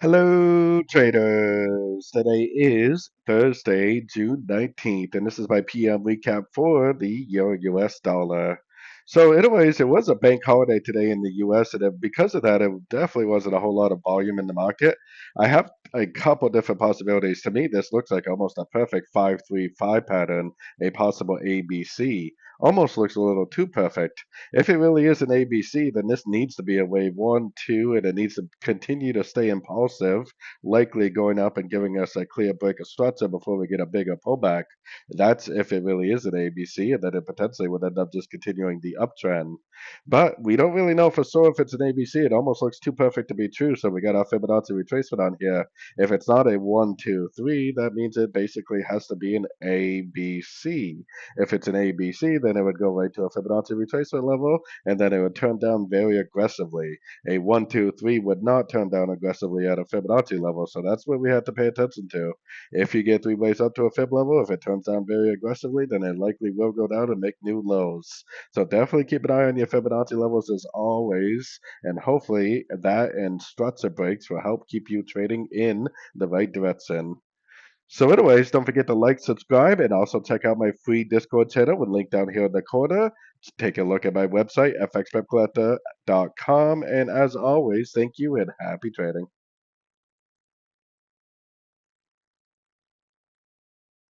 Hello, traders. Today is Thursday, June 19th, and this is my PM recap for the Euro US dollar. So, anyways, it was a bank holiday today in the US, and because of that, it definitely wasn't a whole lot of volume in the market. I have a couple different possibilities. To me, this looks like almost a perfect 5-3-5 pattern, a possible ABC. Almost looks a little too perfect. If it really is an ABC, then this needs to be a wave one, two, and it needs to continue to stay impulsive, likely going up and giving us a clear break of structure before we get a bigger pullback. That's if it really is an ABC, and then it potentially would end up just continuing the uptrend. But we don't really know for sure if it's an ABC. It almost looks too perfect to be true, so we got our Fibonacci retracement on here. If it's not a 1, 2, 3, that means it basically has to be an ABC. If it's an ABC, then it would go right to a Fibonacci retracement level, and then it would turn down very aggressively. A 1, 2, 3 would not turn down aggressively at a Fibonacci level, so that's what we have to pay attention to. If you get three waves up to a Fib level, if it turns down very aggressively, then it likely will go down and make new lows. So definitely keep an eye on your Fibonacci levels as always, and hopefully that and structure breaks will help keep you trading in the right direction. So anyways, don't forget to like, subscribe, and also check out my free Discord channel with link down here in the corner. Take a look at my website, fxpipcollector.com. And as always, thank you and happy trading.